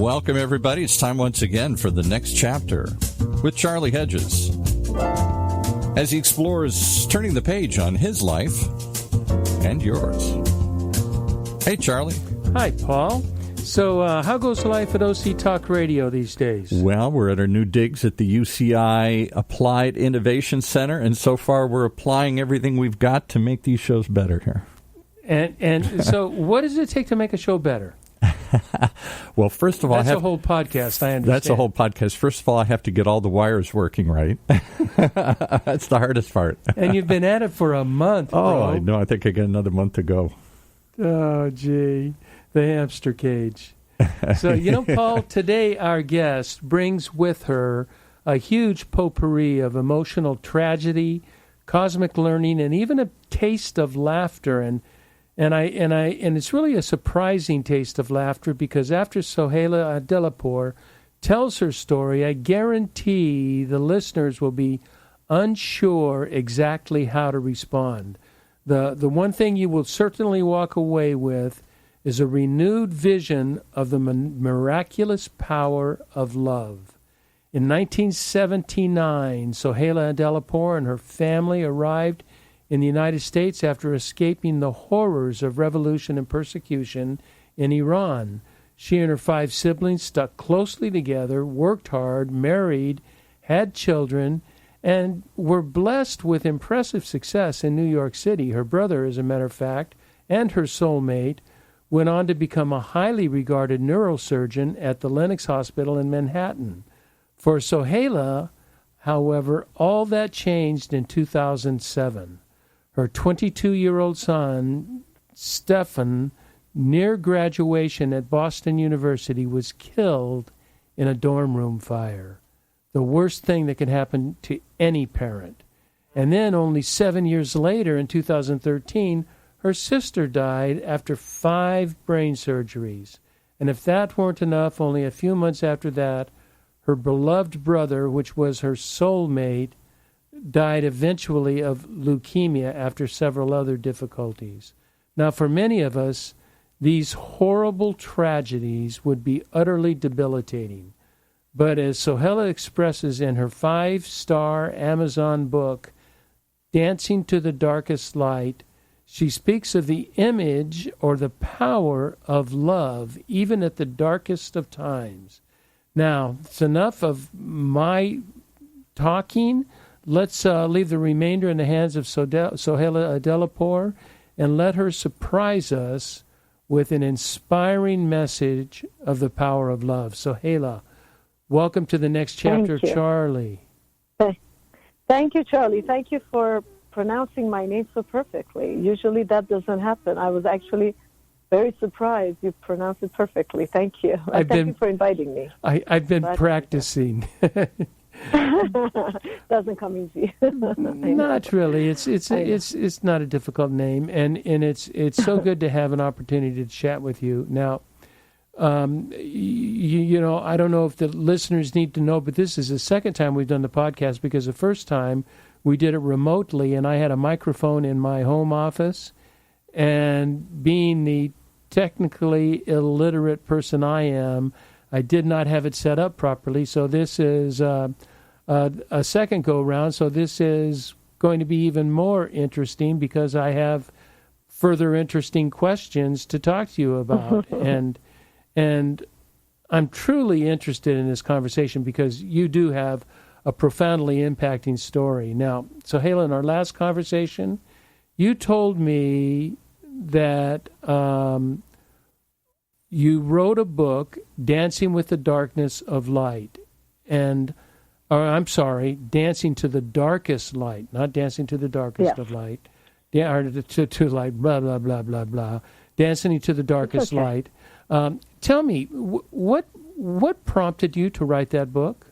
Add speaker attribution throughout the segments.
Speaker 1: Welcome, everybody. It's time once again for the next chapter with Charlie Hedges as he explores turning the page on his life and yours. Hey, Charlie.
Speaker 2: Hi, Paul. So how goes life at OC Talk Radio these days?
Speaker 1: Well, we're at our new digs at the UCI Applied Innovation Center, and so far we're applying everything we've got to make these shows better here.
Speaker 2: And so what does it take to make a show better?
Speaker 1: Well, first of all,
Speaker 2: that's a whole podcast, I understand.
Speaker 1: That's a whole podcast. First of all, I have to get all the wires working right. That's the hardest part.
Speaker 2: And you've been at it for a month, bro.
Speaker 1: I know. I think I got another month to go.
Speaker 2: Oh, gee. The hamster cage. So, Paul, today our guest brings with her a huge potpourri of emotional tragedy, cosmic learning, and even a taste of laughter. And it's really a surprising taste of laughter, because after Soheila Adelipour tells her story, I guarantee the listeners will be unsure exactly how to respond. The one thing you will certainly walk away with is a renewed vision of the miraculous power of love. In 1979, Soheila Adelipour and her family arrived in the United States after escaping the horrors of revolution and persecution in Iran. She and her 5 siblings stuck closely together, worked hard, married, had children, and were blessed with impressive success in New York City. Her brother, as a matter of fact, and her soulmate, went on to become a highly regarded neurosurgeon at the Lenox Hospital in Manhattan. For Soheila, however, all that changed in 2007. Her 22-year-old son, Stefan, near graduation at Boston University, was killed in a dorm room fire. The worst thing that could happen to any parent. And then only 7 years later, in 2013, her sister died after 5 brain surgeries. And if that weren't enough, only a few months after that, her beloved brother, which was her soulmate, died eventually of leukemia after several other difficulties. Now, for many of us, these horrible tragedies would be utterly debilitating. But as Soheila expresses in her 5-star Amazon book, Dancing to the Darkest Light, she speaks of the image or the power of love, even at the darkest of times. Now, it's enough of my talking. Let's leave the remainder in the hands of Soheila Adelipour and let her surprise us with an inspiring message of the power of love. Soheila, welcome to the next chapter, Charlie.
Speaker 3: Thank you, Charlie. Thank you for pronouncing my name so perfectly. Usually that doesn't happen. I was actually very surprised you pronounced it perfectly. Thank you. Thank you for inviting me.
Speaker 2: I've been practicing.
Speaker 3: Doesn't come easy.
Speaker 2: Not really. It's not a difficult name, and it's so good to have an opportunity to chat with you. Now, I don't know if the listeners need to know, but this is the second time we've done the podcast, because the first time we did it remotely, and I had a microphone in my home office, and being the technically illiterate person I am, I did not have it set up properly. So this is a second go-round. So this is going to be even more interesting, because I have further interesting questions to talk to you about. and I'm truly interested in this conversation, because you do have a profoundly impacting story. Now, Soheila, in our last conversation, you told me that you wrote a book, Dancing with the Darkness of Light, Dancing to the Darkest Light, not Dancing to the Darkest of Light, to light, blah, blah, blah, blah, blah, Dancing to the Darkest Light. Tell me, what prompted you to write that book?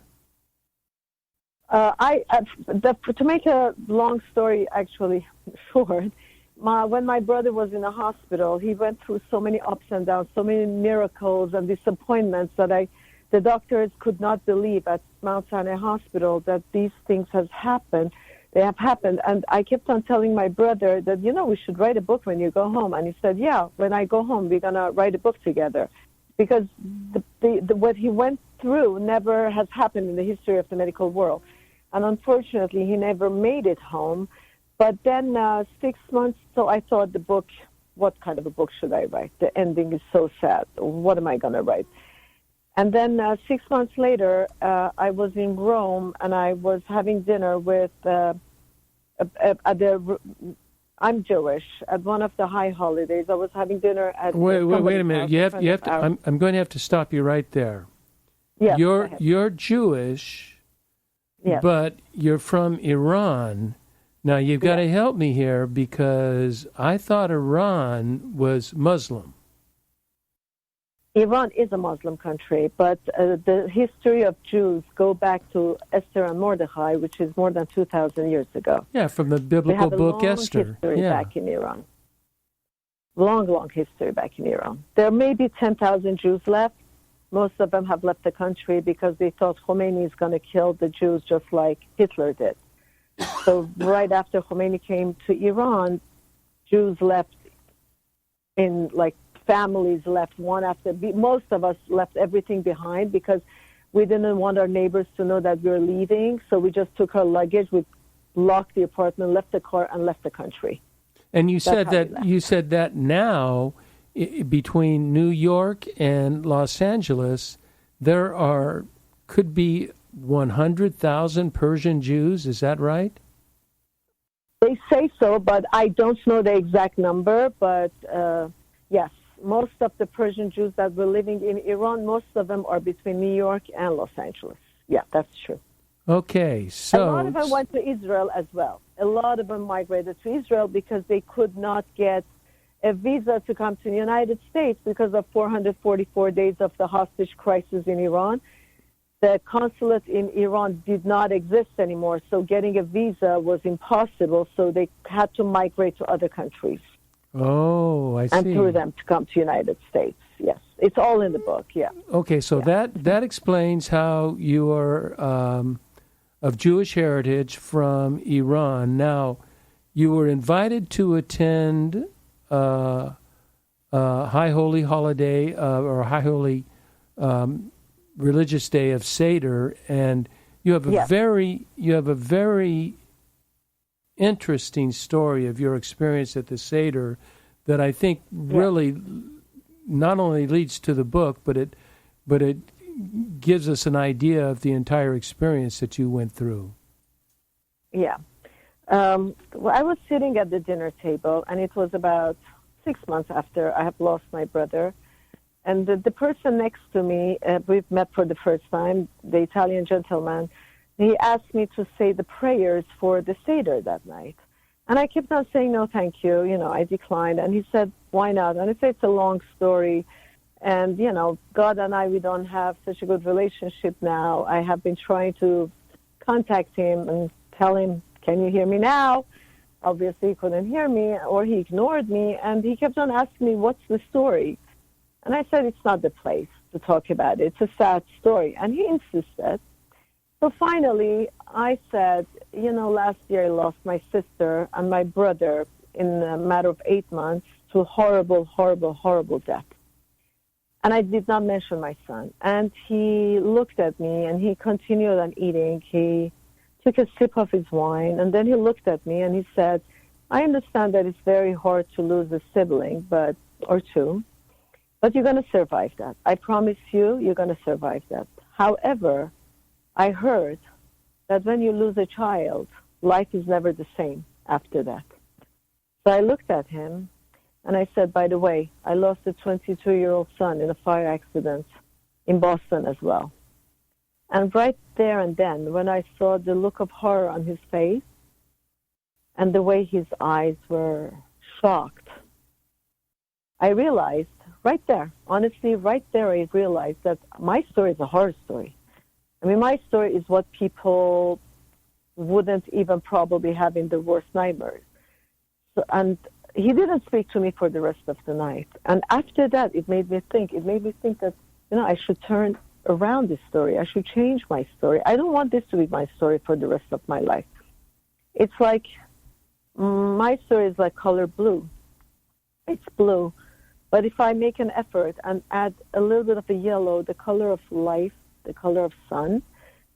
Speaker 3: To make a long story actually short, when my brother was in the hospital, he went through so many ups and downs, so many miracles and disappointments that the doctors could not believe at Mount Sinai Hospital that these things have happened. They have happened. And I kept on telling my brother that, we should write a book when you go home. And he said, yeah, when I go home, we're going to write a book together. because what he went through never has happened in the history of the medical world. And unfortunately, he never made it home. But then 6 months, so I thought the book, what kind of a book should I write? The ending is so sad. What am I going to write? And then 6 months later, I was in Rome, and I was having dinner with, I'm Jewish. At one of the high holidays, I was having dinner at... Wait
Speaker 2: a minute. You have to. I'm going to have to stop you right there.
Speaker 3: Yes,
Speaker 2: you're Jewish,
Speaker 3: yes.
Speaker 2: But you're from Iran. Now, you've got to help me here because I thought Iran was Muslim.
Speaker 3: Iran is a Muslim country, but the history of Jews go back to Esther and Mordechai, which is more than 2,000 years ago.
Speaker 2: Yeah, from the biblical book Esther.
Speaker 3: They have a long history back in Iran. Long history back in Iran. There may be 10,000 Jews left. Most of them have left the country because they thought Khomeini is going to kill the Jews just like Hitler did. So right after Khomeini came to Iran, Jews left in families left one after. Most of us left everything behind because we didn't want our neighbors to know that we were leaving. So we just took our luggage, we locked the apartment, left the car, and left the country.
Speaker 2: And you said that now between New York and Los Angeles, there could be 100,000 Persian Jews. Is that right?
Speaker 3: They say so, but I don't know the exact number. But yes, most of the Persian Jews that were living in Iran, most of them are between New York and Los Angeles. Yeah, that's true.
Speaker 2: Okay, so...
Speaker 3: A lot of them went to Israel as well. A lot of them migrated to Israel because they could not get a visa to come to the United States because of 444 days of the hostage crisis in Iran. The consulate in Iran did not exist anymore, so getting a visa was impossible, so they had to migrate to other countries.
Speaker 2: Oh, I see.
Speaker 3: And through them to come to the United States, yes. It's all in the book, yeah.
Speaker 2: Okay, so that explains how you are of Jewish heritage from Iran. Now, you were invited to attend High Holy Holiday or High Holy religious day of Seder, and you have a very interesting story of your experience at the Seder that I think really not only leads to the book, but it gives us an idea of the entire experience that you went through.
Speaker 3: Yeah. Well, I was sitting at the dinner table, and it was about 6 months after I have lost my brother. And the person next to me, we've met for the first time, the Italian gentleman, he asked me to say the prayers for the Seder that night. And I kept on saying, no, thank you. I declined. And he said, why not? And I said, it's a long story. And, God and I, we don't have such a good relationship now. I have been trying to contact him and tell him, can you hear me now? Obviously, he couldn't hear me, or he ignored me. And he kept on asking me, what's the story? And I said, it's not the place to talk about it. It's a sad story. And he insisted. So finally, I said, last year I lost my sister and my brother in a matter of 8 months to horrible, horrible, horrible death. And I did not mention my son. And he looked at me and he continued on eating. He took a sip of his wine and then he looked at me and he said, I understand that it's very hard to lose a sibling or two, but you're going to survive that. I promise you're going to survive that. However, I heard that when you lose a child, life is never the same after that. So I looked at him and I said, by the way, I lost a 22-year-old son in a fire accident in Boston as well. And right there and then, when I saw the look of horror on his face and the way his eyes were shocked, I realized right there, honestly, right there, I realized that my story is a horror story. I mean, my story is what people wouldn't even probably have in their worst nightmares. So, and he didn't speak to me for the rest of the night. And after that, it made me think that, I should turn around this story. I should change my story. I don't want this to be my story for the rest of my life. It's like, my story is like color blue. It's blue. But if I make an effort and add a little bit of a yellow, the color of life, the color of sun,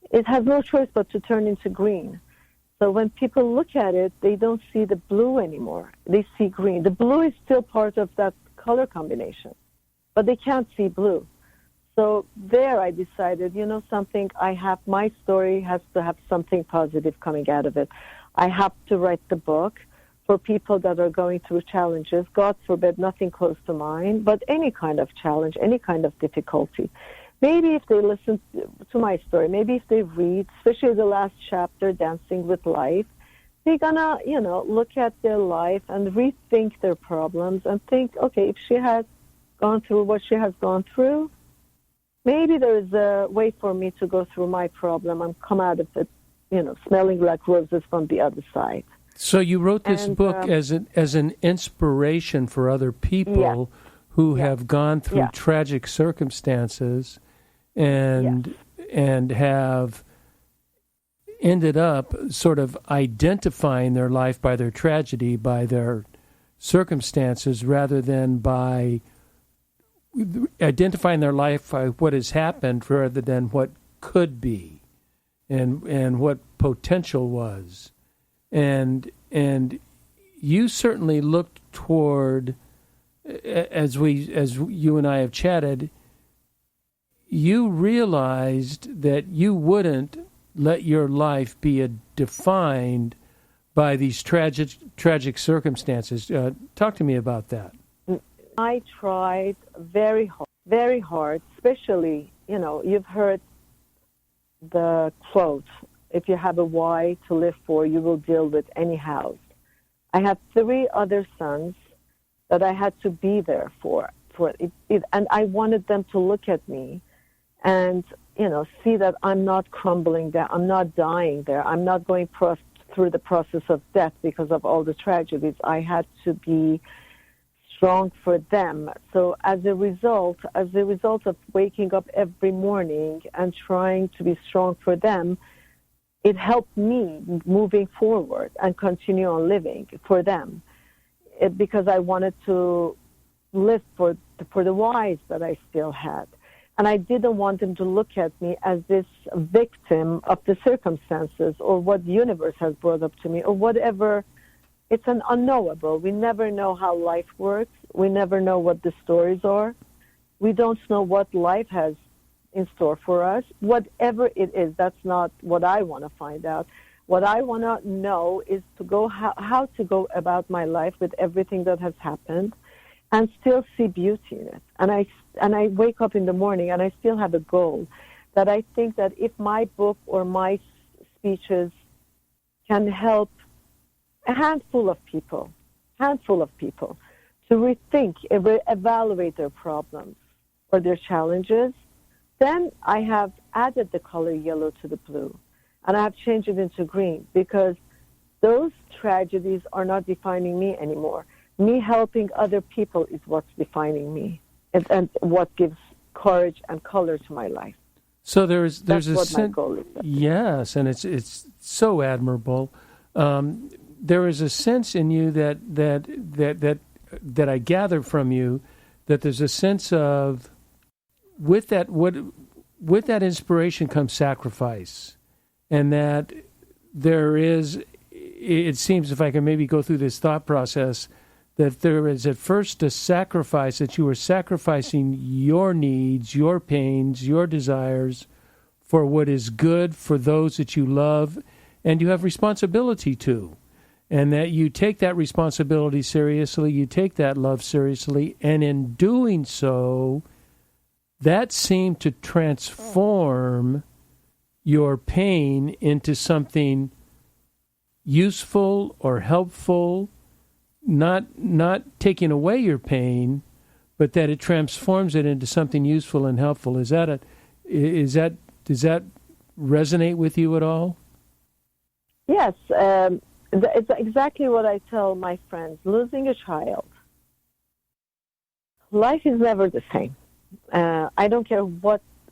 Speaker 3: it has no choice but to turn into green. So when people look at it, they don't see the blue anymore. They see green. The blue is still part of that color combination, but they can't see blue. So there I decided, something, my story has to have something positive coming out of it. I have to write the book for people that are going through challenges. God forbid, nothing close to mine, but any kind of challenge, any kind of difficulty. Maybe if they listen to my story, maybe if they read, especially the last chapter, Dancing with Life, they're gonna, look at their life and rethink their problems and think, okay, if she has gone through what she has gone through, maybe there is a way for me to go through my problem and come out of it, smelling like roses from the other side.
Speaker 2: So you wrote this book as an inspiration for other people who have gone through tragic circumstances and have ended up sort of identifying their life by their tragedy, by their circumstances, rather than by identifying their life by what has happened rather than what could be and what potential was. And you certainly looked toward, as you and I have chatted, you realized that you wouldn't let your life be defined by these tragic circumstances. Talk to me about that.
Speaker 3: I tried very hard, especially, you've heard the quote, if you have a why to live for, you will deal with any house. I had 3 other sons that I had to be there for it, and I wanted them to look at me and, see that I'm not crumbling there, I'm not dying there, I'm not going through the process of death because of all the tragedies. I had to be strong for them. So as a result of waking up every morning and trying to be strong for them, it helped me moving forward and continue on living for them, because I wanted to live for the whys that I still had. And I didn't want them to look at me as this victim of the circumstances or what the universe has brought up to me or whatever. It's an unknowable. We never know how life works. We never know what the stories are. We don't know what life has in store for us. Whatever it is, that's not what I want to find out. What I want to know is how to go about my life with everything that has happened and still see beauty in it. And I wake up in the morning and I still have a goal that I think that if my book or my speeches can help a handful of people to rethink, evaluate their problems or their challenges, then I have added the color yellow to the blue, and I have changed it into green, because those tragedies are not defining me anymore. Me helping other people is what's defining me, and what gives courage and color to my life.
Speaker 2: So there's
Speaker 3: That's
Speaker 2: a
Speaker 3: what my goal is.
Speaker 2: Yes, and it's so admirable. There is a sense in you that I gather from you, that there's a sense of with that inspiration comes sacrifice, and that there is, it seems, if I can maybe go through this thought process, that there is at first a sacrifice, that you are sacrificing your needs, your pains, your desires for what is good for those that you love and you have responsibility to. And that you take that responsibility seriously, you take that love seriously, and in doing so, that seemed to transform your pain into something useful or helpful, not taking away your pain, but that it transforms it into something useful and helpful. Does that resonate with you at all?
Speaker 3: Yes. It's exactly what I tell my friends. Losing a child, life is never the same. I don't care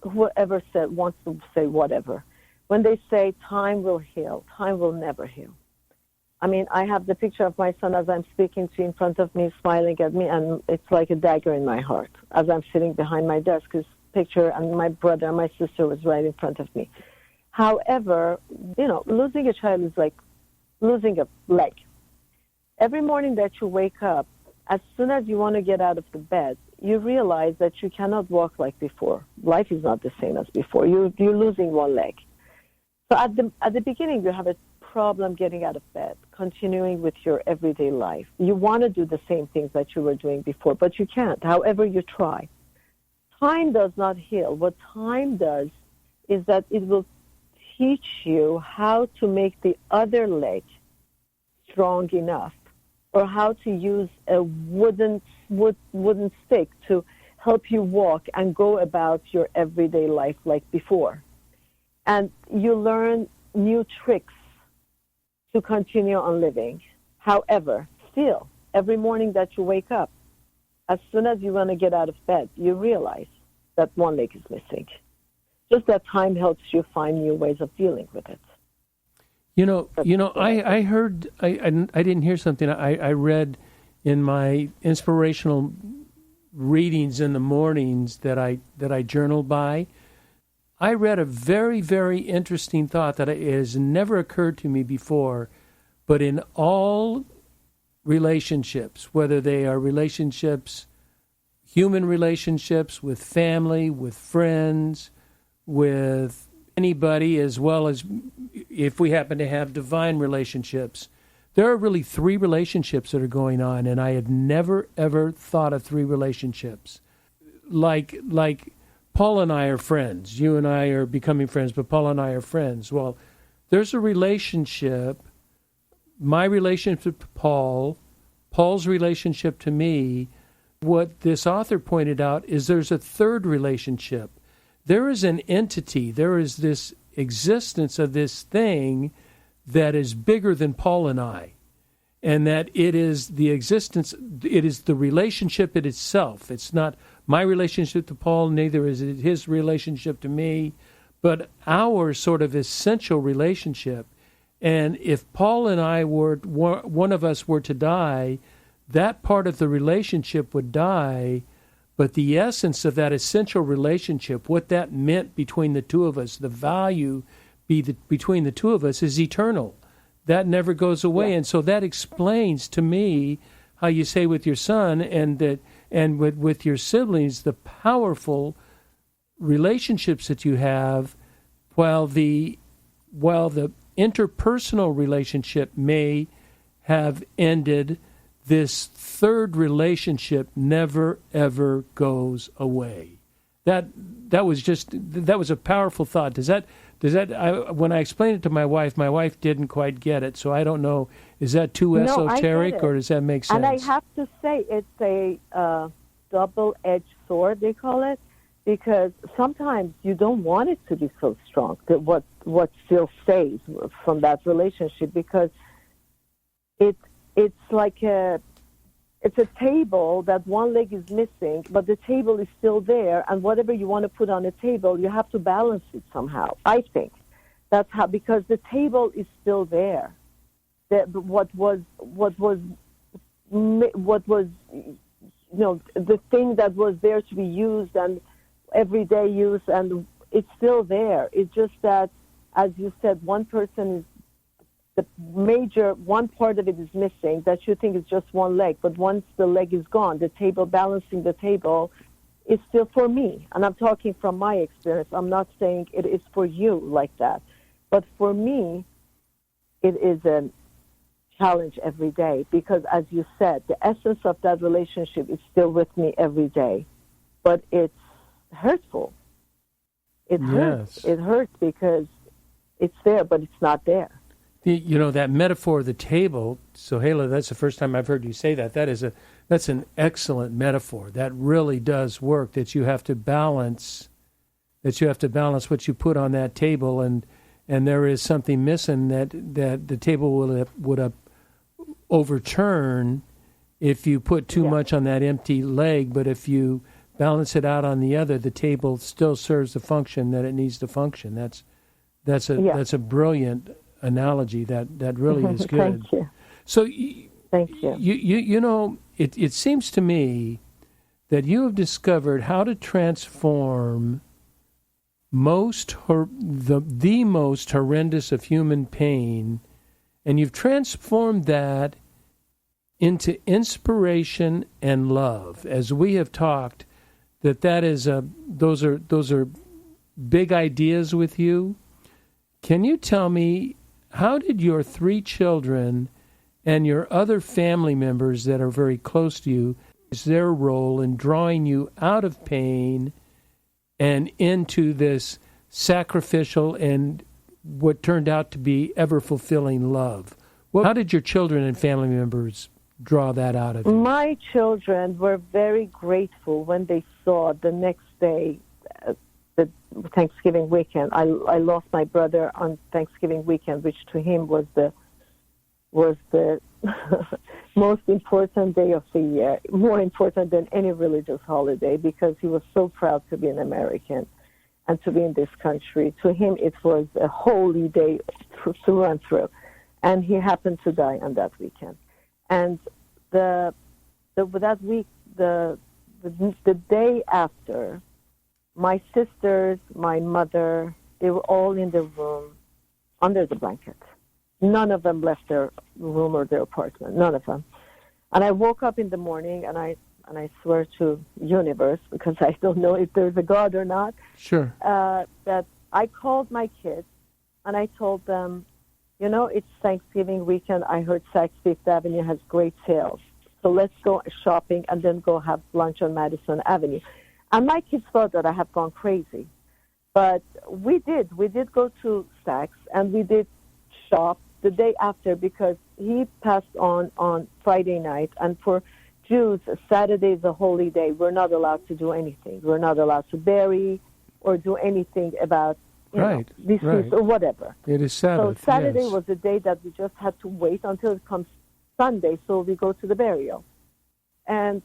Speaker 3: whoever wants to say whatever. When they say time will heal, time will never heal. I mean, I have the picture of my son as I'm speaking to you in front of me, smiling at me, and it's like a dagger in my heart as I'm sitting behind my desk. His picture and my brother and my sister was right in front of me. However, losing a child is like losing a leg. Every morning that you wake up, as soon as you want to get out of the bed, you realize that you cannot walk like before. Life is not the same as before. You're losing one leg. So at the beginning, you have a problem getting out of bed, continuing with your everyday life. You want to do the same things that you were doing before, but you can't. However, you try. Time does not heal. What time does is that it will teach you how to make the other leg strong enough, or how to use a wooden stick to help you walk and go about your everyday life like before. And you learn new tricks to continue on living. However, still, every morning that you wake up, as soon as you want to get out of bed, you realize that one leg is missing. Just that time helps you find new ways of dealing with it.
Speaker 2: I heard, I didn't hear something I read in my inspirational readings in the mornings that I journal by. I read a very, very interesting thought that has never occurred to me before, but in all relationships, whether they are relationships, human relationships with family, with friends, with anybody, as well as if we happen to have divine relationships, there are really three relationships that are going on, and I had never, ever thought of three relationships. Like Paul and I are friends. You and I are becoming friends, but Paul and I are friends. Well, there's a relationship, my relationship to Paul, Paul's relationship to me. What this author pointed out is there's a third relationship. There is an entity, there is this existence of this thing that is bigger than Paul and I, and that it is the existence, it is the relationship in itself. It's not my relationship to Paul, neither is it his relationship to me, but our sort of essential relationship. And if Paul and I one of us were to die, that part of the relationship would die, but the essence of that essential relationship, what that meant between the two of us, the value between the two of us is eternal. That never goes away. Yeah. And so that explains to me how you say with your son and with your siblings, the powerful relationships that you have, while the interpersonal relationship may have ended, this third relationship never, ever goes away. That was a powerful thought. Does that when I explained it to my wife didn't quite get it. So I don't know, is that too esoteric or does that make sense?
Speaker 3: And I have to say it's a double-edged sword, they call it, because sometimes you don't want it to be so strong, that what still stays from that relationship, because it's like it's a table that one leg is missing, but the table is still there, and whatever you want to put on the table, you have to balance it somehow. I think that's how, because the table is still there. What was the thing that was there to be used and everyday use, and it's still there. It's just that, as you said, one person is one part of it is missing that you think is just one leg, but once the leg is gone, the table, balancing the table, is still for me. And I'm talking from my experience. I'm not saying it is for you like that. But for me, it is a challenge every day, because as you said, the essence of that relationship is still with me every day. But it's hurtful. It hurts. It hurts because it's there, but it's not there.
Speaker 2: That metaphor of the table, Soheila, that's the first time I've heard you say that. That's an excellent metaphor. That really does work, that you have to balance what you put on that table, and there is something missing that the table would overturn if you put too much on that empty leg, but if you balance it out on the other, the table still serves the function that it needs to function. That's a brilliant analogy. That really is good.
Speaker 3: Thank you.
Speaker 2: So
Speaker 3: Thank you.
Speaker 2: You know, it seems to me that you have discovered how to transform the most horrendous of human pain, and you've transformed that into inspiration and love. As we have talked, that is those are big ideas with you. Can you tell me, how did your 3 children and your other family members that are very close to you, is their role in drawing you out of pain and into this sacrificial and what turned out to be ever-fulfilling love? How did your children and family members draw that out of you?
Speaker 3: My children were very grateful when they saw the next day, the Thanksgiving weekend. I lost my brother on Thanksgiving weekend, which to him was the most important day of the year, more important than any religious holiday, because he was so proud to be an American and to be in this country. To him, it was a holy day through and through. And he happened to die on that weekend. And that week, the day after, my sisters, my mother, they were all in the room under the blanket. None of them left their room or their apartment. None of them. And I woke up in the morning, and I swear to universe, because I don't know if there's a God or not.
Speaker 2: Sure.
Speaker 3: That I called my kids, and I told them, you know, it's Thanksgiving weekend. I heard Saks Fifth Avenue has great sales. So let's go shopping and then go have lunch on Madison Avenue. And my kids thought that I had gone crazy. But we did. We did go to Saks, and we did shop the day after, because he passed on Friday night. And for Jews, Saturday is a holy day. We're not allowed to do anything. We're not allowed to bury or do anything about deceased or whatever.
Speaker 2: It is Sabbath.
Speaker 3: So Saturday
Speaker 2: yes.
Speaker 3: was the day that we just had to wait until it comes Sunday, so we go to the burial. And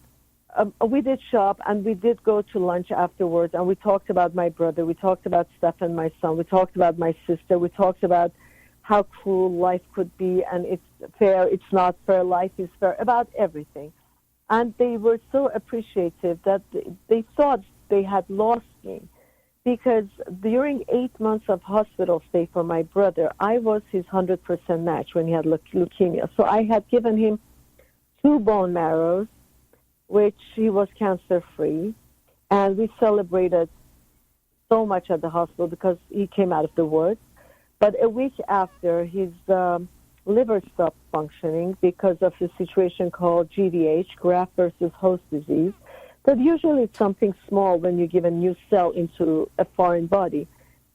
Speaker 3: we did shop, and we did go to lunch afterwards, and we talked about my brother. We talked about Stefan, my son. We talked about my sister. We talked about how cruel life could be, and it's fair, it's not fair, life is fair, about everything. And they were so appreciative that they thought they had lost me, because during 8 months of hospital stay for my brother, I was his 100% match when he had leukemia. So I had given him 2 bone marrows, which he was cancer-free, and we celebrated so much at the hospital because he came out of the woods. But a week after, his liver stopped functioning because of a situation called GVH, graft versus host disease. But usually it's something small when you give a new cell into a foreign body.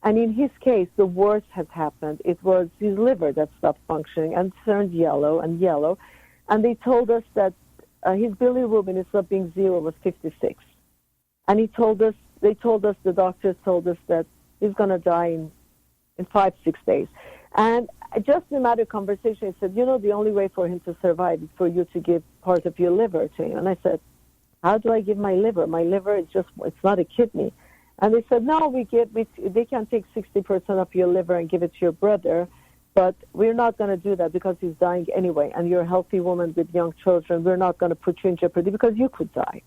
Speaker 3: And in his case, the worst has happened. It was his liver that stopped functioning and turned yellow. And they told us that his bilirubin, instead of being 0, was 56. And the doctors told us that he's going to die in 5-6 days. And just in a matter of conversation, he said, you know, the only way for him to survive is for you to give part of your liver to him. And I said, how do I give my liver? My liver is it's not a kidney. And they said, no, they can take 60% of your liver and give it to your brother, but we're not going to do that because he's dying anyway, and you're a healthy woman with young children. We're not going to put you in jeopardy because you could die.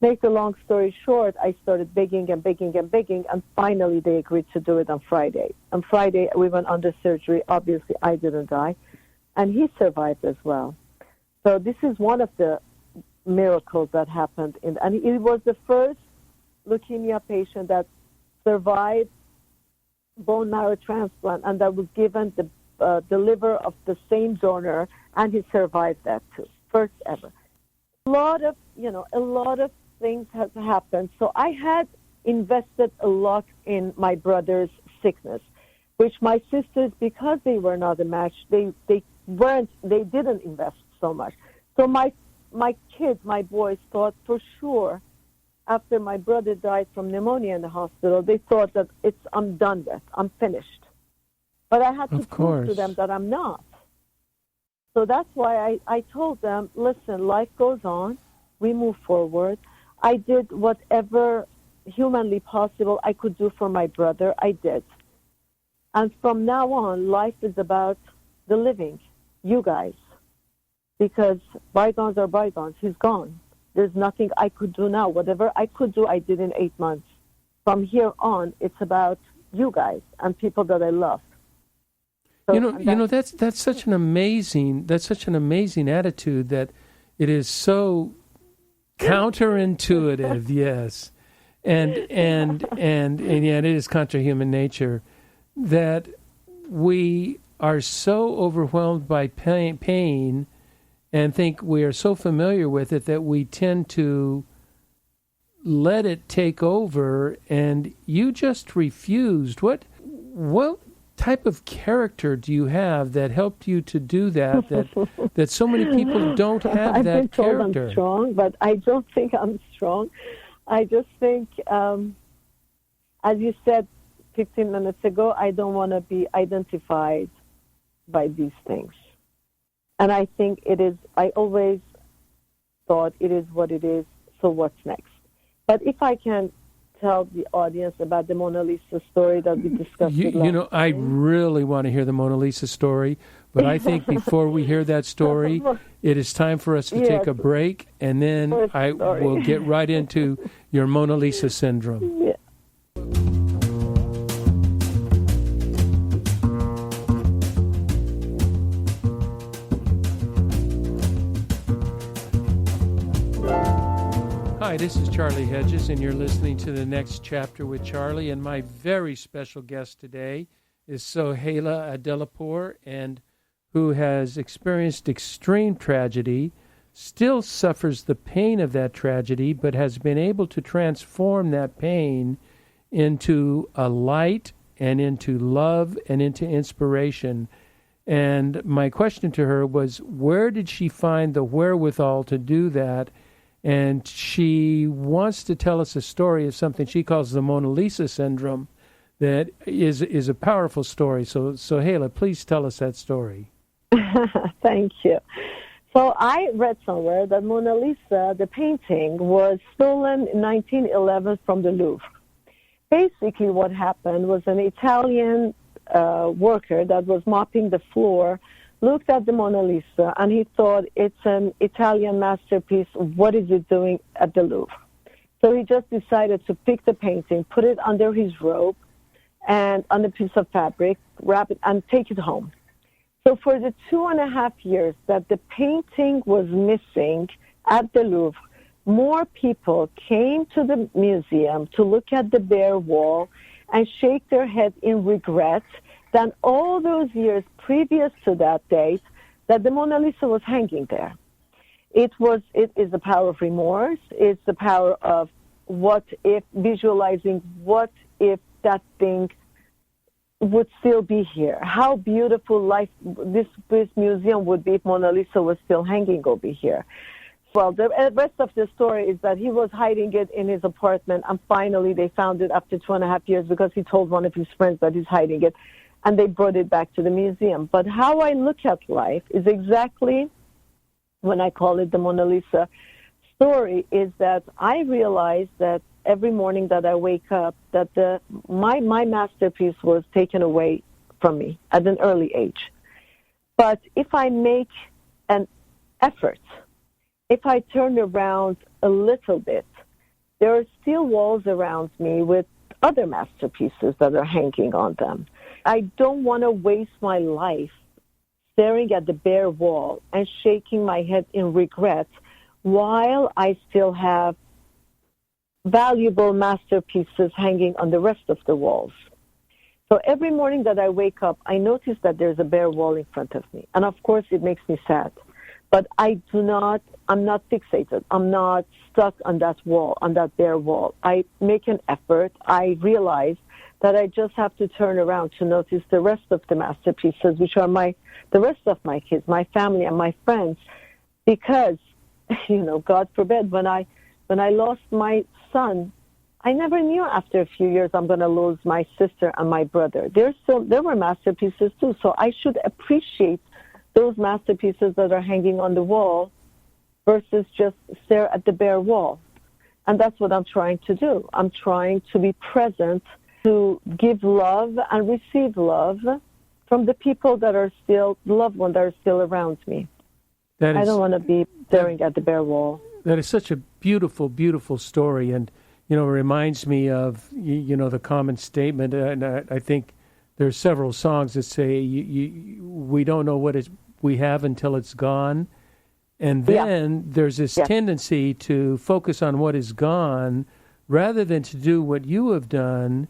Speaker 3: Make the long story short, I started begging, and finally they agreed to do it on Friday. On Friday, we went under surgery. Obviously, I didn't die, and he survived as well. So this is one of the miracles that happened. And it was the first leukemia patient that survived bone marrow transplant, and that was given the liver of the same donor, and he survived that too. First ever. A lot of things have happened. So I had invested a lot in my brother's sickness, which my sisters, because they were not a match, they didn't invest so much. So my kids, my boys, thought for sure after my brother died from pneumonia in the hospital, they thought that I'm done with, I'm finished. But I had to prove to them that I'm not. So that's why I told them, listen, life goes on, we move forward. I did whatever humanly possible I could do for my brother, I did. And from now on, life is about the living, you guys. Because bygones are bygones. He's gone. There's nothing I could do now. Whatever I could do, I did in 8 months. From here on, it's about you guys and people that I love. So,
Speaker 2: that's such an amazing attitude that it is so counterintuitive. Yes, and yet it is contra human nature that we are so overwhelmed by pain and think we are so familiar with it that we tend to let it take over, and you just refused. What type of character do you have that helped you to do that that so many people don't have?
Speaker 3: I've
Speaker 2: that
Speaker 3: been told
Speaker 2: character?
Speaker 3: I'm strong, but I don't think I'm strong. I just think, as you said 15 minutes ago, I don't want to be identified by these things. And I think I always thought it is what it is, so what's next? But if I can tell the audience about the Mona Lisa story that we discussed.
Speaker 2: I really want to hear the Mona Lisa story, but I think before we hear that story, it is time for us to take a break, and then I will get right into your Mona Lisa syndrome.
Speaker 3: Yeah.
Speaker 2: Hi, this is Charlie Hedges, and you're listening to The Next Chapter with Charlie. And my very special guest today is Soheila Adelipour, and who has experienced extreme tragedy, still suffers the pain of that tragedy, but has been able to transform that pain into a light and into love and into inspiration. And my question to her was, where did she find the wherewithal to do that? And she wants to tell us a story of something she calls the Mona Lisa syndrome that is a powerful story. So, Soheila, please tell us that story.
Speaker 3: Thank you. So I read somewhere that Mona Lisa, the painting, was stolen in 1911 from the Louvre. Basically what happened was an Italian worker that was mopping the floor looked at the Mona Lisa, and he thought, it's an Italian masterpiece. What is it doing at the Louvre? So he just decided to pick the painting, put it under his robe and on a piece of fabric, wrap it, and take it home. So for the 2.5 years that the painting was missing at the Louvre, more people came to the museum to look at the bare wall and shake their head in regret than all those years previous to that date that the Mona Lisa was hanging there. It is the power of remorse. It's the power of visualizing what if that thing would still be here. How beautiful life, this museum would be if Mona Lisa was still hanging over here. Well, the rest of the story is that he was hiding it in his apartment, and finally they found it after 2.5 years because he told one of his friends that he's hiding it. And they brought it back to the museum. But how I look at life is exactly, when I call it the Mona Lisa story, is that I realize that every morning that I wake up, that my masterpiece was taken away from me at an early age. But if I make an effort, if I turn around a little bit, there are still walls around me with other masterpieces that are hanging on them. I don't want to waste my life staring at the bare wall and shaking my head in regret while I still have valuable masterpieces hanging on the rest of the walls. So every morning that I wake up, I notice that there's a bare wall in front of me. And of course, it makes me sad. But I'm not fixated. I'm not stuck on that wall, on that bare wall. I make an effort. I realize that I just have to turn around to notice the rest of the masterpieces, which are the rest of my kids, my family, and my friends. Because, God forbid, when I lost my son, I never knew after a few years I'm going to lose my sister and my brother. There were masterpieces too, so I should appreciate those masterpieces that are hanging on the wall versus just stare at the bare wall. And that's what I'm trying to do. I'm trying to be present to give love and receive love from the people that are still, loved ones that are still around me. I don't want to be staring at the bare wall.
Speaker 2: That is such a beautiful, beautiful story. And, it reminds me of, the common statement. And I think there's several songs that say, we don't know what we have until it's gone. And then there's this tendency to focus on what is gone rather than to do what you have done.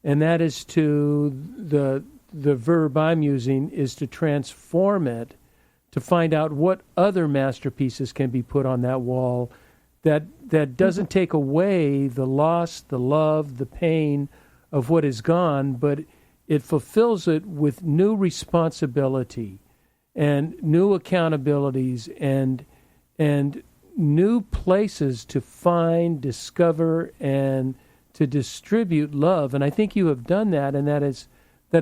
Speaker 2: And that is the verb I'm using is to transform it, to find out what other masterpieces can be put on that wall that doesn't take away the loss, the love, the pain of what is gone, but it fulfills it with new responsibility and new accountabilities and new places to find, discover, and to distribute love. And I think you have done that, and that is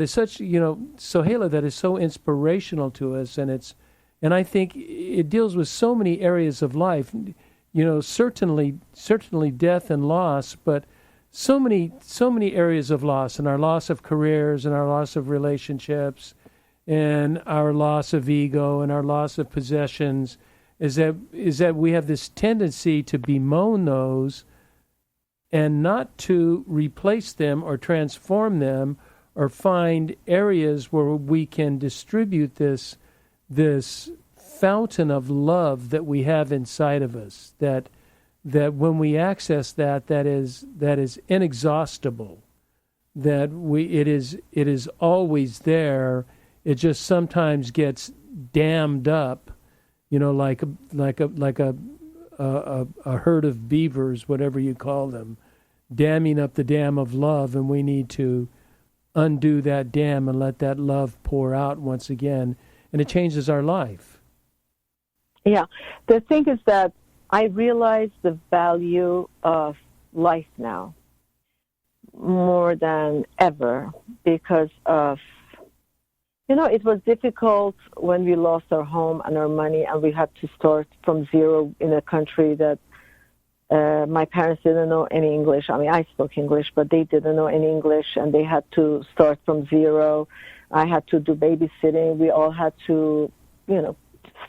Speaker 2: such, Soheila, that is so inspirational to us, and I think it deals with so many areas of life, certainly death and loss, but so many areas of loss, and our loss of careers, and our loss of relationships, and our loss of ego, and our loss of possessions, is that we have this tendency to bemoan those and not to replace them or transform them or find areas where we can distribute this fountain of love that we have inside of us, that when we access that is inexhaustible, that it is always there. It just sometimes gets dammed up, like a herd of beavers, whatever you call them, damming up the dam of love, and we need to undo that dam and let that love pour out once again, and it changes our life.
Speaker 3: Yeah. The thing is that I realize the value of life now more than ever because of, it was difficult when we lost our home and our money and we had to start from zero in a country that my parents didn't know any English. I mean, I spoke English, but they didn't know any English, and they had to start from zero. I had to do babysitting. We all had to,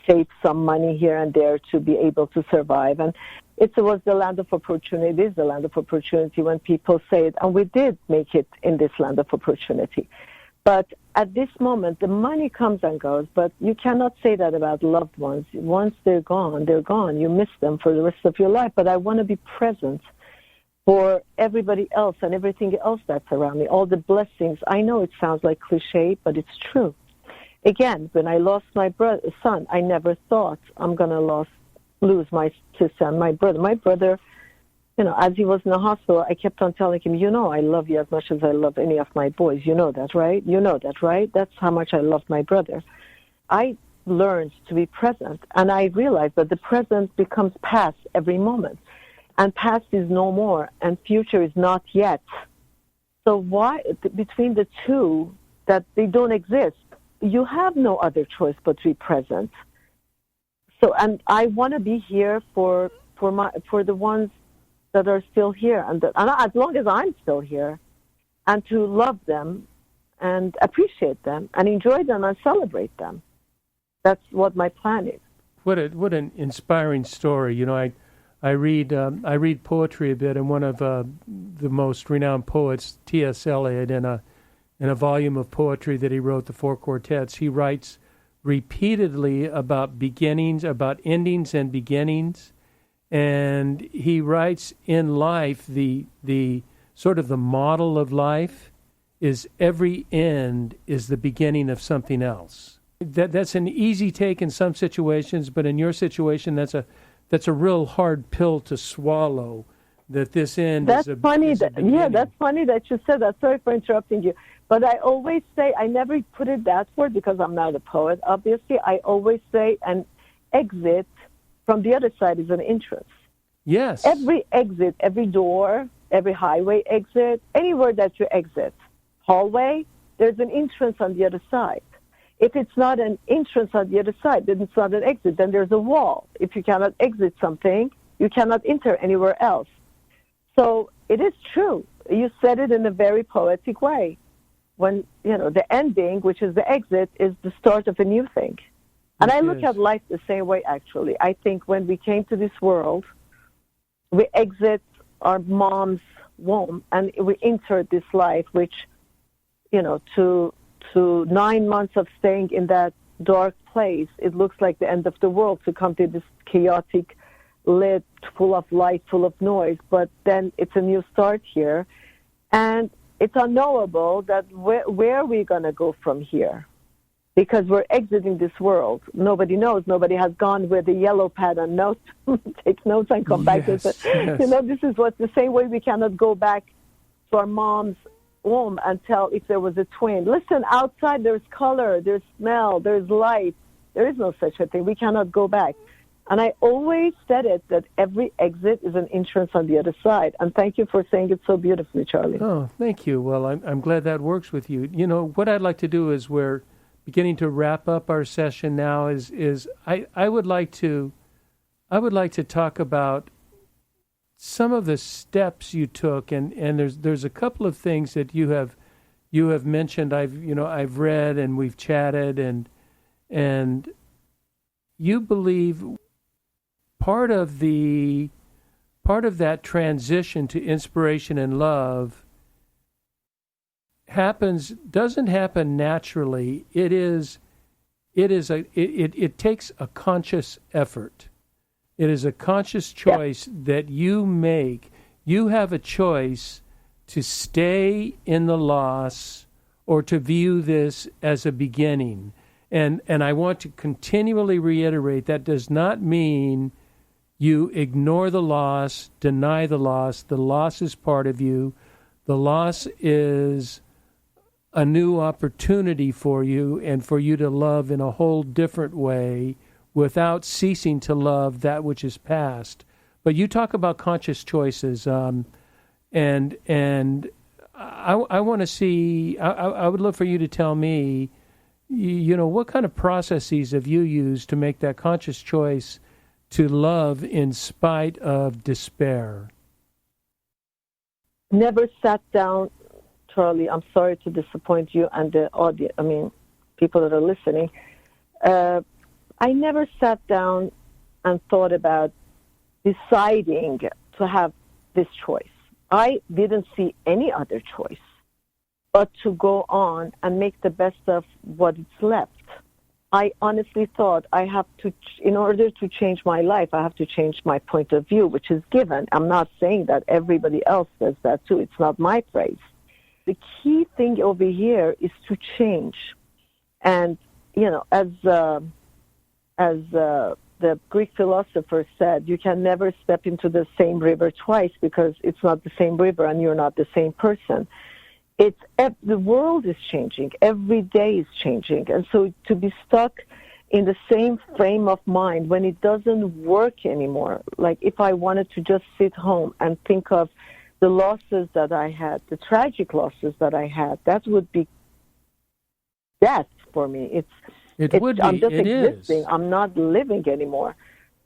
Speaker 3: save some money here and there to be able to survive. And it was the land of opportunity. It is the land of opportunity when people say it. And we did make it in this land of opportunity. But at this moment, the money comes and goes, but you cannot say that about loved ones. Once they're gone, they're gone. You miss them for the rest of your life. But I want to be present for everybody else and everything else that's around me, all the blessings. I know it sounds like cliche, but it's true. Again, when I lost my son, I never thought I'm going to lose my sister and my brother. My brother, as he was in the hospital, I kept on telling him, I love you as much as I love any of my boys. You know that, right? You know that, right? That's how much I love my brother. I learned to be present, and I realized that the present becomes past every moment. And past is no more, and future is not yet. So why, between the two, that they don't exist, you have no other choice but to be present. So, and I want to be here for the ones that are still here, and as long as I'm still here, and to love them, and appreciate them, and enjoy them, and celebrate them. That's what my plan is.
Speaker 2: What an inspiring story! I read poetry a bit, and one of the most renowned poets, T.S. Eliot, in a volume of poetry that he wrote, the Four Quartets, he writes repeatedly about beginnings, about endings and beginnings, and he writes in life the sort of the model of life is every end is the beginning of something else. That's an easy take in some situations, but in your situation, that's a real hard pill to swallow. That this end
Speaker 3: that's
Speaker 2: is a
Speaker 3: funny.
Speaker 2: That's
Speaker 3: funny that you said that. Sorry for interrupting you, but I always say I never put it that word because I'm not a poet. Obviously, I always say an exit from the other side is an entrance.
Speaker 2: Yes.
Speaker 3: Every exit, every door, every highway exit, anywhere that you exit, hallway, there's an entrance on the other side. If it's not an entrance on the other side, then it's not an exit. Then there's a wall. If you cannot exit something, you cannot enter anywhere else. So it is true. you said it in a very poetic way. When, the ending, which is the exit, is the start of a new thing. And I look at life the same way, actually. I think when we came to this world, we exit our mom's womb and we entered this life, which, to 9 months of staying in that dark place, it looks like the end of the world to come to this chaotic, lit, full of light, full of noise. But then it's a new start here. And it's unknowable that where we're going to go from here, because we're exiting this world. Nobody knows. Nobody has gone with a yellow pad and take notes and come back.
Speaker 2: Yes.
Speaker 3: This is what's the same way we cannot go back to our mom's womb and tell if there was a twin. Listen, outside there's color, there's smell, there's light. There is no such a thing. We cannot go back. And I always said it, that every exit is an entrance on the other side. And thank you for saying it so beautifully, Charlie.
Speaker 2: Oh, thank you. Well, I'm glad that works with you. What I'd like to do is we're beginning to wrap up our session now. I would like to talk about some of the steps you took, and there's a couple of things that you have mentioned. I've read and we've chatted, and you believe part of that transition to inspiration and love doesn't happen naturally. It takes a conscious effort. It is a conscious choice that you make. You have a choice to stay in the loss or to view this as a beginning. And I want to continually reiterate, that does not mean you ignore the loss, deny the loss. The loss is part of you. The loss is a new opportunity for you and for you to love in a whole different way without ceasing to love that which is past. But you talk about conscious choices, and I want to see, I would love for you to tell me, what kind of processes have you used to make that conscious choice to love in spite of despair?
Speaker 3: Never sat down, Charlie. I'm sorry to disappoint you and the audience. People that are listening. I never sat down and thought about deciding to have this choice. I didn't see any other choice but to go on and make the best of what is left. I honestly thought I have to, in order to change my life, I have to change my point of view, which is given. I'm not saying that everybody else says that too. It's not my phrase. The key thing over here is to change. And, as the Greek philosopher said, you can never step into the same river twice because it's not the same river and you're not the same person. The world is changing. Every day is changing. And so to be stuck in the same frame of mind when it doesn't work anymore, like if I wanted to just sit home and think of the losses that I had, the tragic losses that I had, that would be death for me. I'm just existing.
Speaker 2: Is.
Speaker 3: I'm not living anymore.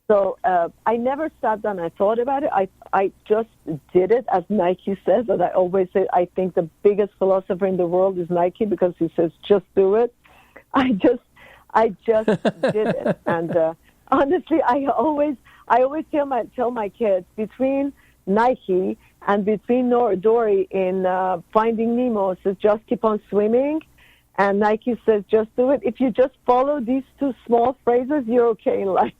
Speaker 3: So I never sat down and thought about it. I just did it, as Nike says, and I always say I think the biggest philosopher in the world is Nike because he says, just do it. I just did it. And honestly, I always tell my kids, between Nike and between Dory in Finding Nemo says, just keep on swimming. And Nike says, just do it. If you just follow these two small phrases, you're okay in life.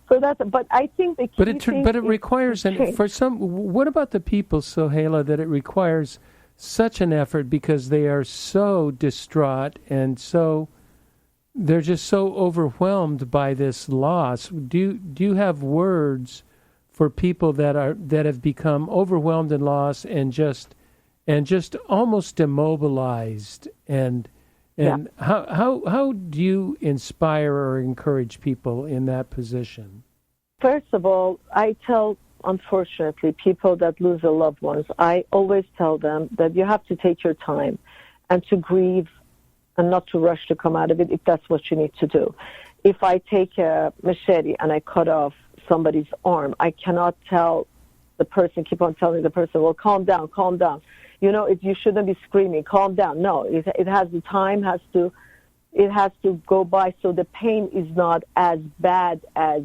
Speaker 3: so that's. But I think the key thing.
Speaker 2: But it requires, and for some. What about the people, Soheila, that it requires such an effort because they are so distraught and they're just so overwhelmed by this loss? Do you have words for people that have become overwhelmed and lost and just almost immobilized and how do you inspire or encourage people in that position?
Speaker 3: First of all, I tell, unfortunately, people that lose their loved ones, I always tell them that you have to take your time and to grieve and not to rush to come out of it if that's what you need to do. If I take a machete and I cut off somebody's arm, I cannot tell the person, keep on telling the person, well, calm down, calm down. You know, you shouldn't be screaming, calm down. No, it has the time, it has to go by, so the pain is not as bad as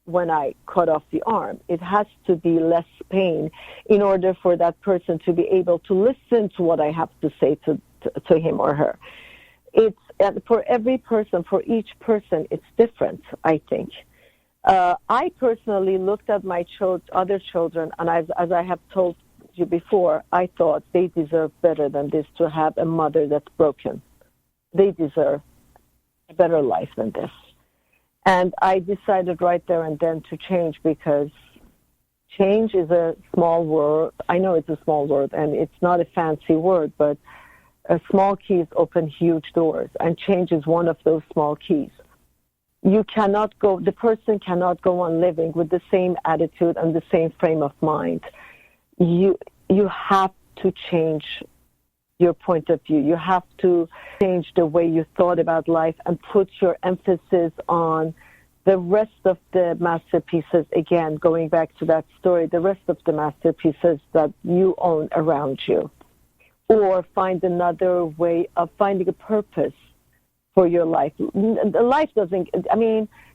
Speaker 3: when I cut off the arm. It has to be less pain in order for that person to be able to listen to what I have to say to him or her. It's for every person, for each person, it's different, I think. I personally looked at my other children, and as I have told you before, I thought they deserve better than this, to have a mother that's broken. They deserve a better life than this. And I decided right there and then to change, because change is a small word. I know it's a small word, and it's not a fancy word, but small keys open huge doors, and change is one of those small keys. The person cannot go on living with the same attitude and the same frame of mind. You have to change your point of view. You have to change the way you thought about life and put your emphasis on the rest of the masterpieces. Again, going back to that story, the rest of the masterpieces that you own around you. Or find another way of finding a purpose for your life. Life doesn't,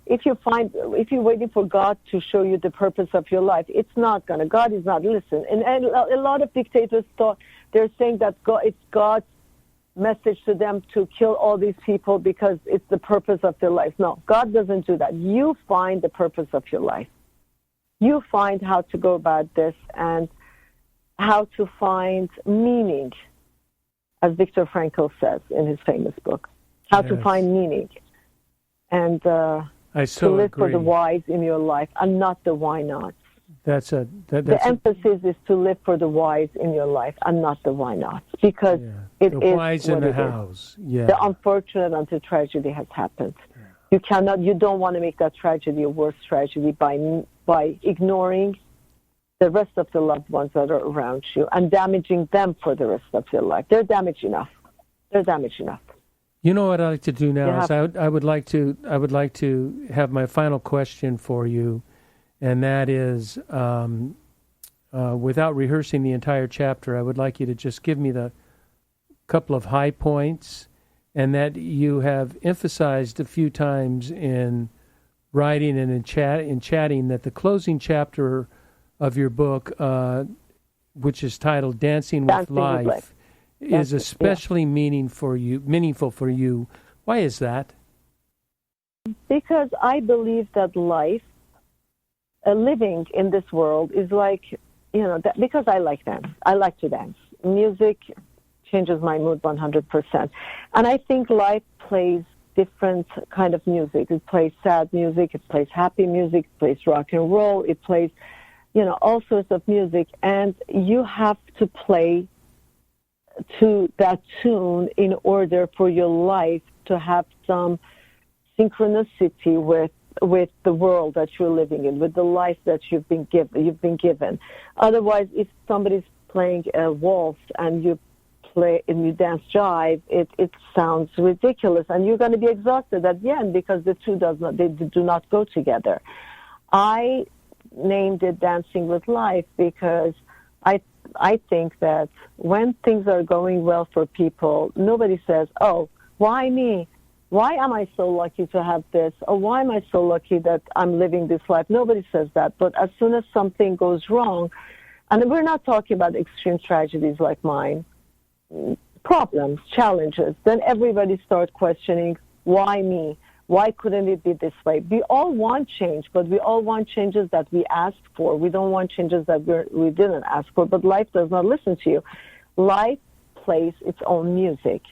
Speaker 3: if you're waiting for God to show you the purpose of your life, it's not going to. God is not listening. And a lot of dictators thought, they're saying that it's God's message to them to kill all these people because it's the purpose of their life. No, God doesn't do that. You find the purpose of your life. You find how to go about this and how to find meaning, as Viktor Frankl says in his famous book. How to find meaning. And to live for the whys in your life and not the why nots. The emphasis is to live for the whys in your life and not the why nots, because it
Speaker 2: the
Speaker 3: is
Speaker 2: whys
Speaker 3: what
Speaker 2: in the
Speaker 3: it
Speaker 2: house.
Speaker 3: Is. Yeah. The unfortunate until tragedy has happened. Yeah. You don't want to make that tragedy a worse tragedy by ignoring the rest of the loved ones that are around you and damaging them for the rest of your life. They're damaged enough.
Speaker 2: You know what I'd like to do now is I would like to have my final question for you, and that is, without rehearsing the entire chapter, I would like you to just give me the couple of high points, and that you have emphasized a few times in writing and in chatting that the closing chapter of your book, which is titled "Dancing with Life," is especially meaningful for you. Why is that?
Speaker 3: Because I believe that life, living in this world is like, because I like dance. I like to dance. Music changes my mood 100%. And I think life plays different kind of music. It plays sad music. It plays happy music. It plays rock and roll. It plays, all sorts of music. And you have to play to that tune in order for your life to have some synchronicity with the world that you're living in, with the life that you've been given. Otherwise, if somebody's playing a waltz and you dance jive, it sounds ridiculous, and you're going to be exhausted at the end because the two do not go together. I named it Dancing with Life because I think that when things are going well for people, nobody says, "Oh, why me? Why am I so lucky to have this? Or why am I so lucky that I'm living this life?" Nobody says that. But as soon as something goes wrong, and we're not talking about extreme tragedies like mine, problems, challenges, then everybody starts questioning, why me? Why couldn't it be this way? We all want change, but we all want changes that we asked for. We don't want changes that we didn't ask for, but life does not listen to you. Life plays its own music.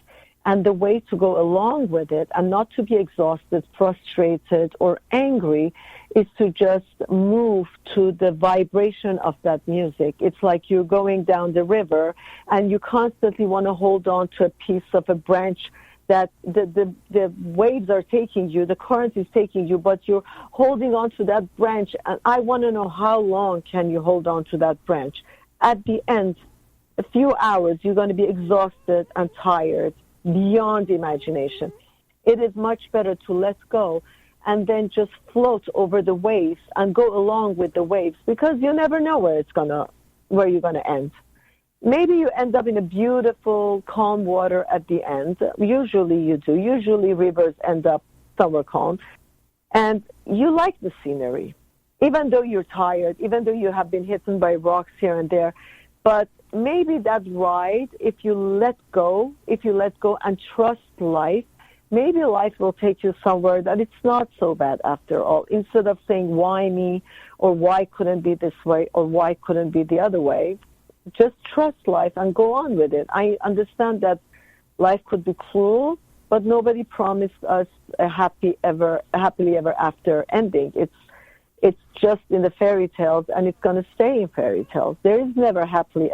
Speaker 3: And the way to go along with it and not to be exhausted, frustrated, or angry is to just move to the vibration of that music. It's like you're going down the river and you constantly want to hold on to a piece of a branch that the waves are taking you, the current is taking you, but you're holding on to that branch. And I want to know, how long can you hold on to that branch? At the end, a few hours, you're going to be exhausted and tired beyond imagination. It is much better to let go and then just float over the waves and go along with the waves, because you never know where you're gonna end. Maybe you end up in a beautiful, calm water at the end. Usually you do. Usually rivers end up somewhere calm. And you like the scenery, even though you're tired, even though you have been hit by rocks here and there. But maybe that ride, if you let go and trust life, maybe life will take you somewhere that it's not so bad after all. Instead of saying, why me, or why couldn't be this way, or why couldn't be the other way, just trust life and go on with it. I understand that life could be cruel, but nobody promised us a happily ever after ending. It's just in the fairy tales, and it's going to stay in fairy tales. There is never how did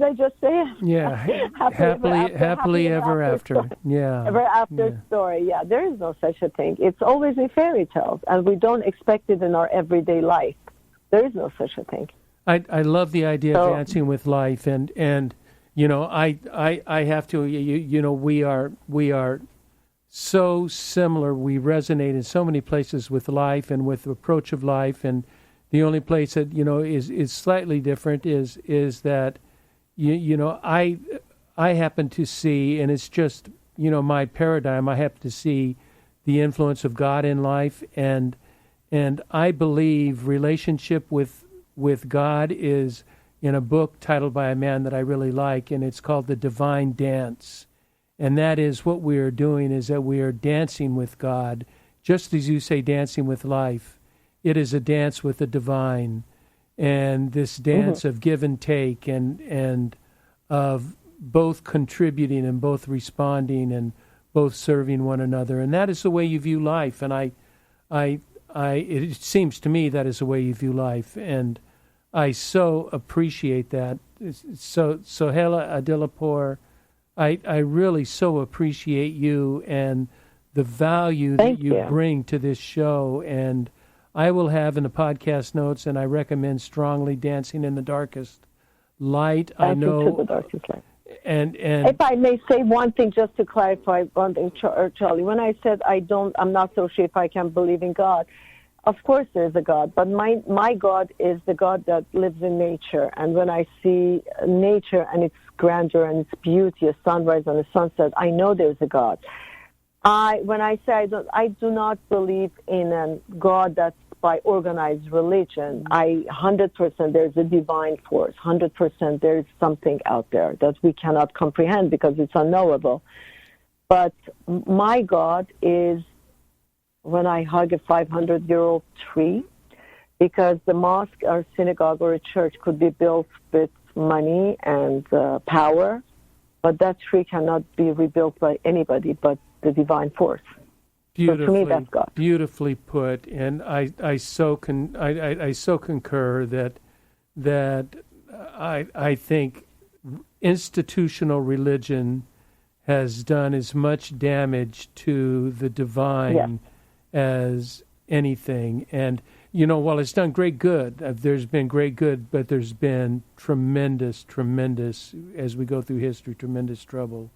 Speaker 3: I just say it?
Speaker 2: Yeah, happily ever after. Yeah,
Speaker 3: ever after story. Yeah, there is no such a thing. It's always in fairy tales, and we don't expect it in our everyday life. There is no such a thing.
Speaker 2: I love the idea of dancing with life, and I have to, we are so similar. We resonate in so many places with life and with the approach of life, and the only place that is slightly different is that I happen to see, and it's just my paradigm. I happen to see the influence of God in life, and I believe relationship with God is in a book titled by a man that I really like, and it's called The Divine Dance. And that is what we are doing, is that we are dancing with God, just as you say, dancing with life. It is a dance with the divine, and this dance of give and take, and of both contributing and both responding and both serving one another. And that is the way you view life. And it seems to me that is the way you view life, and I so appreciate that. So, Soheila Adelipour, I really so appreciate you and the value that you bring to this show. And I will have in the podcast notes, and I recommend strongly, Dancing in the Darkest Light. I know. The darkest light. And
Speaker 3: if I may say one thing, just to clarify one thing, Charlie, when I said I'm not so sure if I can believe in God. Of course there's a God, but my God is the God that lives in nature. And when I see nature and its grandeur and its beauty, a sunrise and a sunset, I know there's a God. When I say I do not believe in a God that's by organized religion. 100% there's a divine force. 100% there's something out there that we cannot comprehend because it's unknowable. But my God is when I hug a 500-year-old tree, because the mosque or synagogue or a church could be built with money and power, but that tree cannot be rebuilt by anybody but the divine force.
Speaker 2: Beautifully,
Speaker 3: so to me, that's God.
Speaker 2: Beautifully put, and I so concur that I think institutional religion has done as much damage to the divine as anything. And, while it's done great good, there's been great good, but there's been tremendous, as we go through history, tremendous trouble.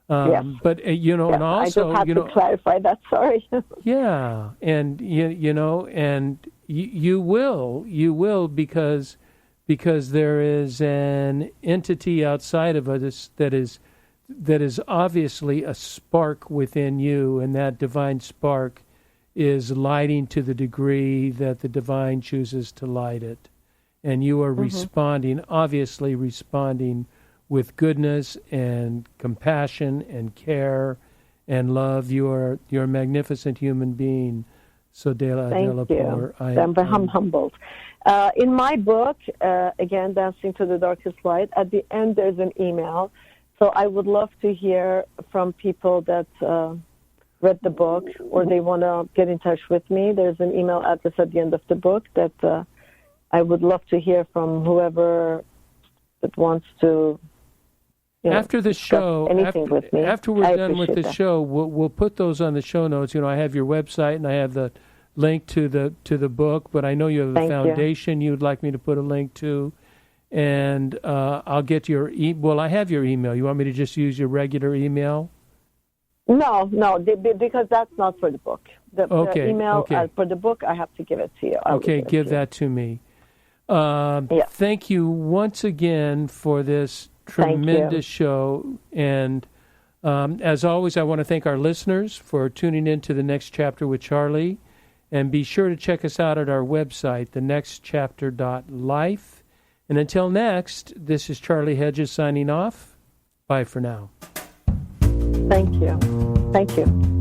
Speaker 2: But, and also,
Speaker 3: I just have to clarify that, sorry.
Speaker 2: Yeah, and, and you will because there is an entity outside of us that is obviously a spark within you, and that divine spark is lighting to the degree that the divine chooses to light it. And you are obviously responding with goodness and compassion and care and love. You're a magnificent human being, Soheila Adelipour.
Speaker 3: I'm humbled. In my book, again, Dancing to the Darkest Light, at the end there's an email. So I would love to hear from people that read the book or they want to get in touch with me. There's an email address at the end of the book that I would love to hear from whoever that wants to.
Speaker 2: After the show, after we're done with the show, we'll put those on the show notes. I have your website and I have the link to the book, but I know you have a foundation you'd like me to put a link to. And I'll get your well, I have your email. You want me to just use your regular email?
Speaker 3: No, because that's not for the book. The email for the book, I have to give it to you.
Speaker 2: Give that to me. Thank you once again for this tremendous show. And as always, I want to thank our listeners for tuning in to The Next Chapter with Charlie. And be sure to check us out at our website, thenextchapter.life. And until next, this is Charlie Hedges signing off. Bye for now.
Speaker 3: Thank you. Thank you.